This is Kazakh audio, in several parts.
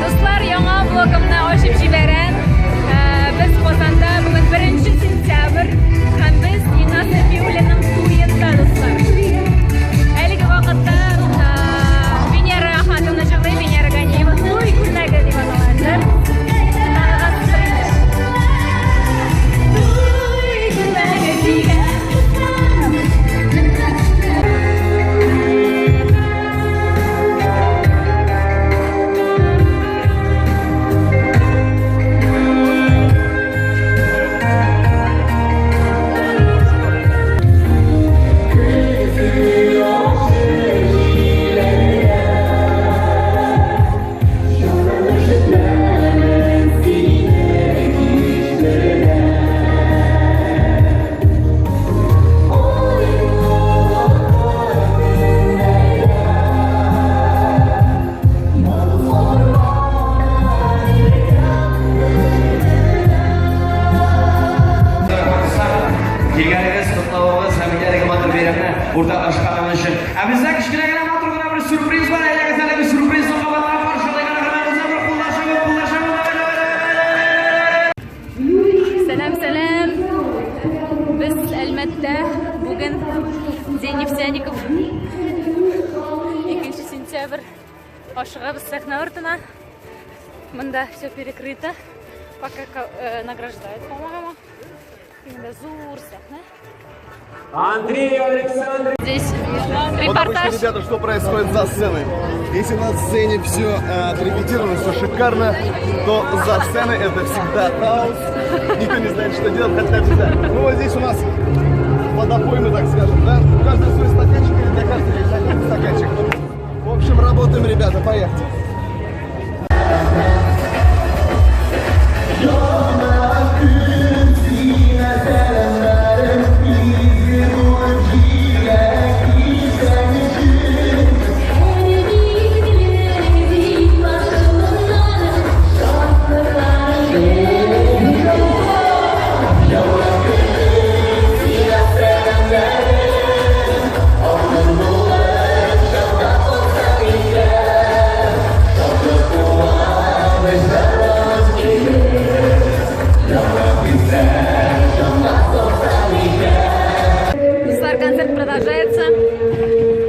Dostlar, яңа блогымны ачып җибәрәм. Без Казанда бүген 1 сентябрь һәм без Инасса Биулиның туенда, достар. Әлеге вакытта Венера хатыны җырлый, Венера Ганиева туй күлмәге дип аталган. Burada aşklarının için. Bizden kişilerine matruğuna bir sürpriz var. Eğer bir sürpriz olmadan karşılayana kanalımıza bir kullaşalım. Selam. Biz Elmet'te bugün Zeynep Zenikov 2 сентябрь ашыгабыз сахна артына. Мында все перекрыто. Пока награждают, по-моему. Именно зур сахна. Андрей Александрович. Здесь Вот репортаж. обычно, ребята, что происходит за сценой? Если на сцене все отрепетировано, все шикарно, то за сценой это всегда хаос. Никто не знает, что делать, хотя всегда. Ну вот здесь у нас водопоймы, так скажем, да? У каждого свой стаканчик, или для каждого есть один стаканчик. В общем, работаем, ребята, поехали.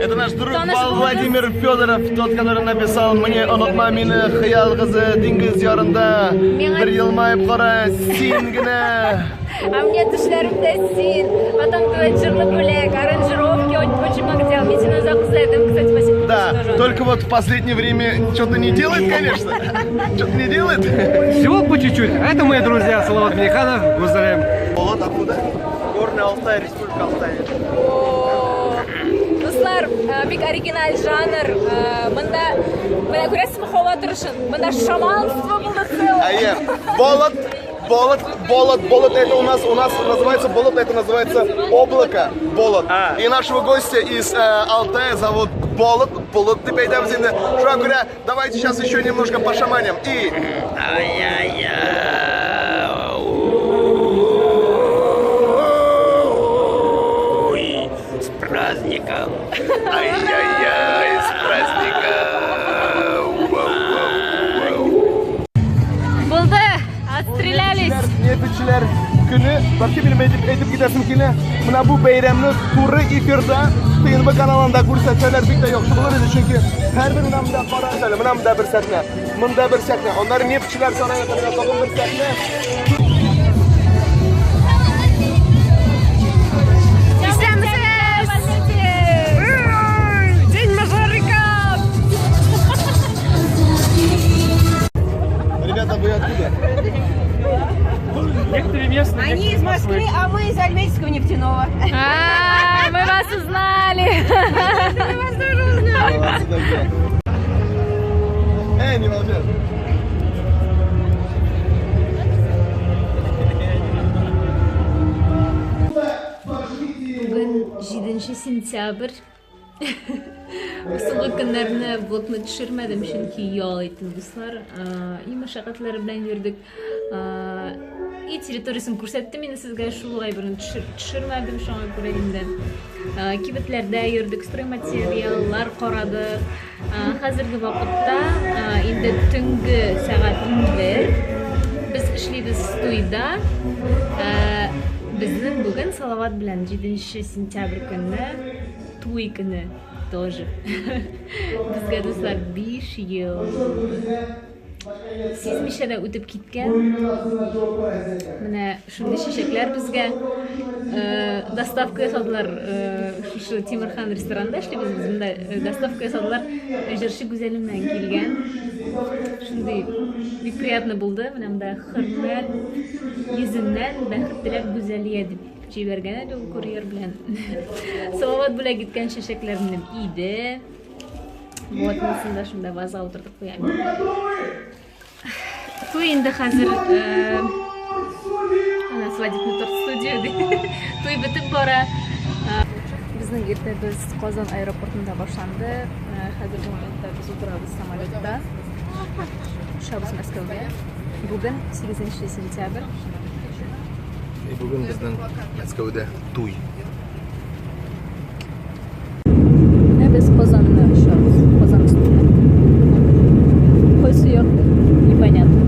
Это наш друг Владимир Федоров, тот, который написал «Мне unutma meni xiyol qizi dengiz yorында, bir yilmayib qara sen gina». А мне тушләремдә син. Потом дуэт жырлы бүләк, аранжировки очень много делал. Мне сильно за это, кстати, спасибо. Да, только вот в последнее время что-то не делает, конечно. Что-то не делает. Всего по чуть-чуть. А это мои друзья Салават Миханов, Гузарем. Вот откуда? Горный Алтай, Республика Алтай. Достар, бик оригиналь жанр. Мында, менә күрәсезме, һава торышын. Мында шаманство булды целое. Болот это у нас называется болот, это называется облако, болот. И нашего гостя из Алтая зовут Болот деп айтамыз енді. Шуңа күрә, давайте сейчас еще немножко пошаманим. И... С праздником. Ай-яй-яй, с праздником. Булды, отстрелялись. Nefetçiler günü, başka bir edip gidersin ki ne? Buna bu bayramını turu efirde TNB kanalında gösterseler bir de yoksa bulur idi çünkü her bir mınamda qarasal, mınamda bir sahne, mında bir sahne. Onları nefetçiler sana yakında topun bir sahne. День мажориков! Ребята, вы откуда? Некоторые местные. Они из Москвы, а мы из Альметьевского нефтяного. Мы вас узнали! Мы вас тоже узнали. Не молчат. Бүгін 7 сентябрь. So'nggi kunlarni vlogni tushirmadim chunki yog'laydi do'stlar. И mashaqqatlar bilan yurdik. И territoriyasini ko'rsatdim. Endi sizga shunday birini tushirmadim shunga ko'ra endi. Kibitlarda yurdik, stroymateriallar qaradik. Hozirgi vaqtda endi tungi soat 11. Biz ishlaymiz to'yda. Bizning bugun Salovat bilan 7-sentyabr kuni to'y kuni тоже. Bizga do'stlar 5 yil. Sezmishada o'tib ketgan. Mana shunday shishaklar bizga dostavka yasadilar. Shu Temirxon restoranida ishlaymiz biz. Bunda dostavka yasadilar. Jirshi Guzalimdan kelgan. Shunday приятно bo'ldi. Mana bunda hurmat yuzimdan baxt tilab Guzaliya deb jibergan edi u kuryer bilan. Salovat bilan ketgan shishaklarni iydi. Bo'tmasында shunda vaza o'tirib qo'yamiz. To'y endi hozir ana свадебный торт studiyada. To'y bitib bora. Bizning ertamiz Qozon aeroportida boshlandi. Hozirgi momentda biz o'tiramiz samolyotda. Uçağımız Moskvaga. Bugun 8-sentyabr. Bugun bizning Moskvada to'y. Biz Qozonda uçağımız. Qozon ustida. Qo'ysi yo'q. Непонятно.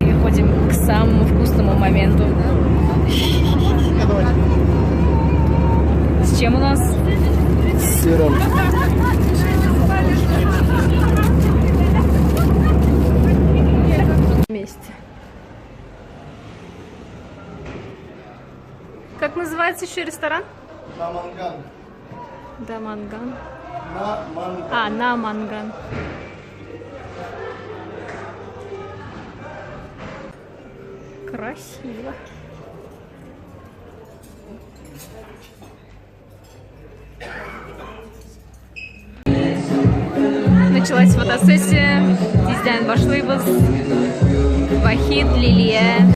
Переходим к самому вкусному моменту. С чем у нас? С сыром. Вместе. Как называется еще ресторан? Наманган. Даманган. Наманган. Наманган. Красиво. Началась фотосессия. Дизайн башлыйбыз. Вахид, Лилия.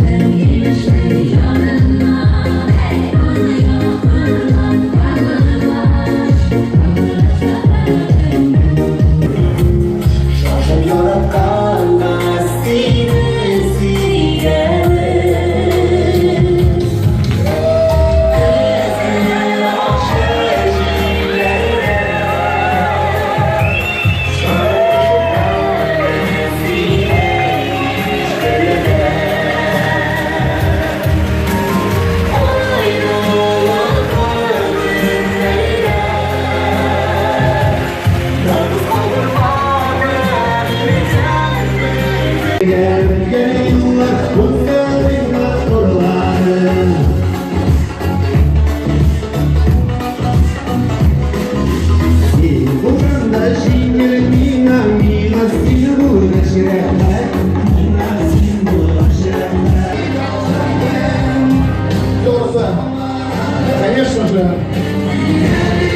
Конечно же,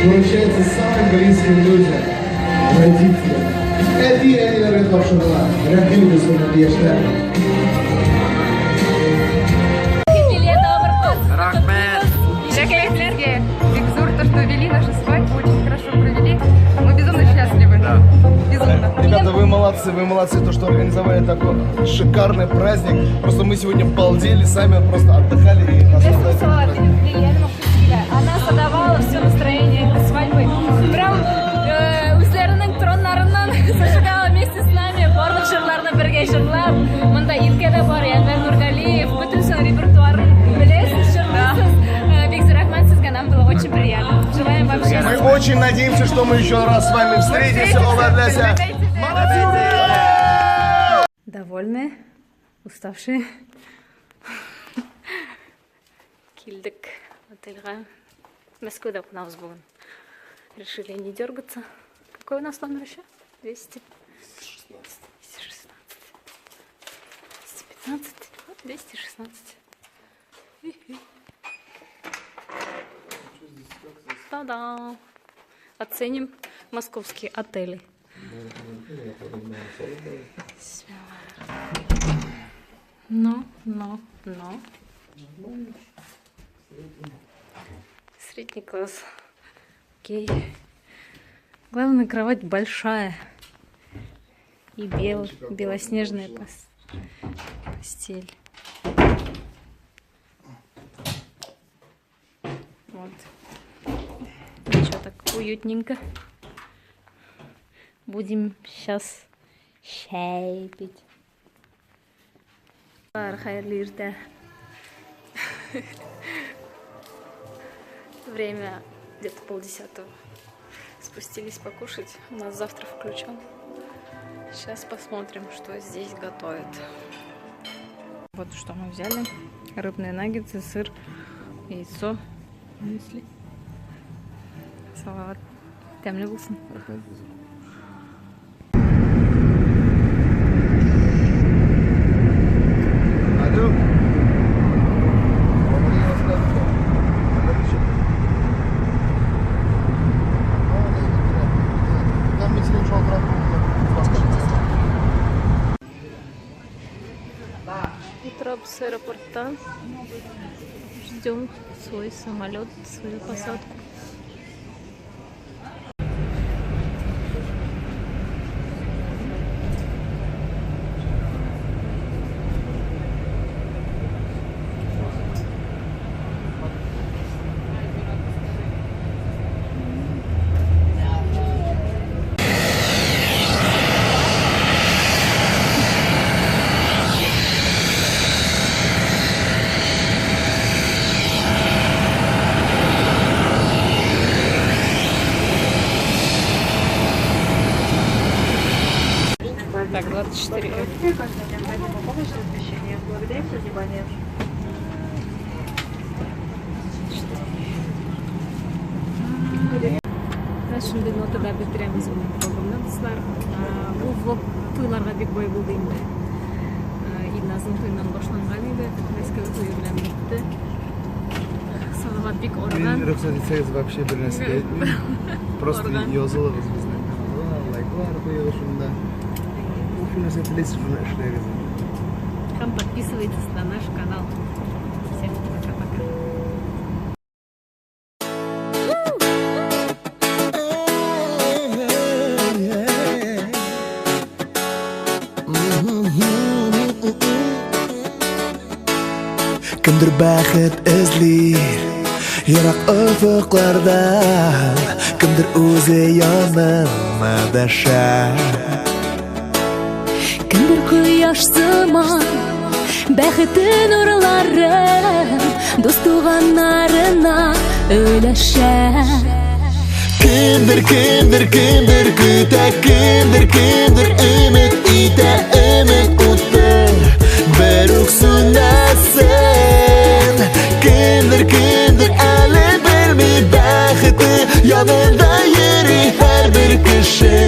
вручается самым близким людям, родителям. Эти они хорошего, рахим без надежды. Рахметлерге, Викзор, то, что вели нашу свадьбу, очень хорошо провели. Мы безумно счастливы. Да. Безумно. Ребята, вы молодцы, то, что организовали такой шикарный праздник. Просто мы сегодня балдели, сами просто отдыхали и наслаждались. Она создавала все настроение этой свадьбы. Прям үзләренең троннарыннан зажигала вместе с нами. Барлык җырларны бергә җырлап. Монда Илкә дә бар, Январ Нургалиев, bütün сон репертуарын беләсез, җырлыйсыз. Бик рәхмәт сезгә, нам было очень приятно. Желаем вам Мы счастья. очень надеемся, что мы еще раз с вами встретимся. Довольны, уставшие. Килдик отельга. Москвада кунабыз бүгін. Решили не дергаться. Какой у нас номер еще? 216. 215. 216. Та-да! Оценим московские отели. Но. Средний класс. Окей. Главное, кровать большая. И белоснежная постель. Вот. Что так уютненько. Будем сейчас чай пить. Время где-то 9:30. Спустились покушать. У нас завтрак включен. Сейчас посмотрим, что здесь готовят. Вот что мы взяли. Рыбные наггетсы, сыр, яйцо, мюсли, салат. Тәмле булсын. Утро с аэропорта. Ждем свой самолет, свою посадку. Так, 24. Шундай нотада бетеребиз бул программаны достар. Бул влог тойларга бек бай болду инде. Илназның тойынан башланган иде. Мәскәү тойы белән битте. Салават бик орган. Рөхсәт итсәгез, вообще бер нәрсә әйтмим. Просто язылыгыз безнең каналга, лайклар куегыз шунда. Бу нәрсә теләсез шуны эшләгез. Һәм подписывайтесь на наш канал. Всем пока-пока. Kimdir бәхет эзлир ерак офыклардан, kimdir үзе янына даша. Kimdir кояш сыман бәхетен урларын дус туганнарына өләшә. Kimdir көтә, kimdir өмет итә, өмет уты бер үк сүнәсен. Kimdir әле белми бәхете янында йөри һәр бер кеше,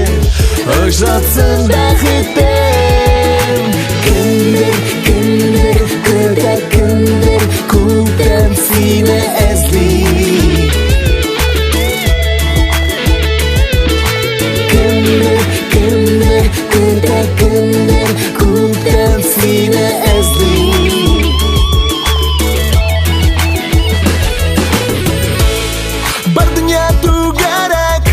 ошатсын бәхетен. Kimdir көтә, kimdir күктән сине эзли. Kimdir көтә, kimdir күктән сине эзли. Бар дөнья түгәрәк,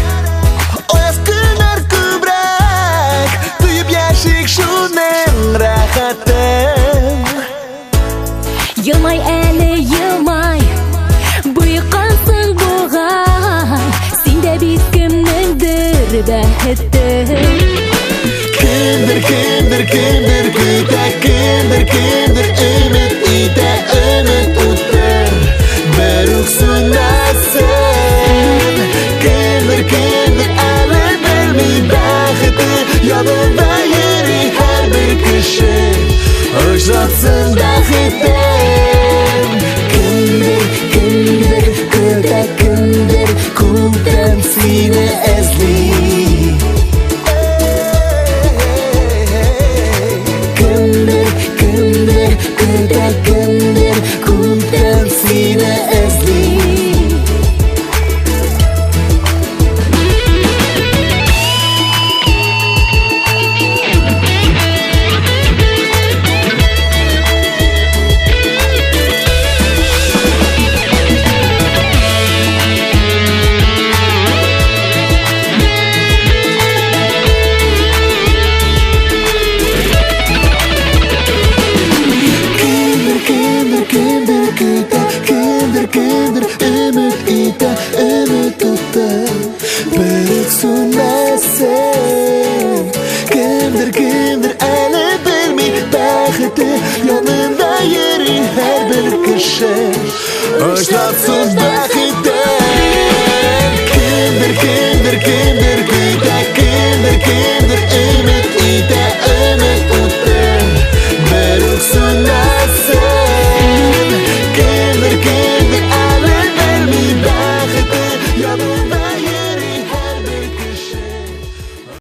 аяз көннәр күбрәк, тоеп яшик шуның рәхәтен. Елмай әле елмай, буйкансың бугай, синдә бит кемнеңдер бәхете. Kimdir көтә, kimdir өмет итә, өмет уты бер үк сүнәсен. Kimdir әле белми бәхете янында йөри һәр бер кеше, ошатсын бәхетен. Kimdir көтә, kimdir күктән сине эзли. Kimdir көтә, kimdir күктән сине эзли. яши Очлап суд бәхи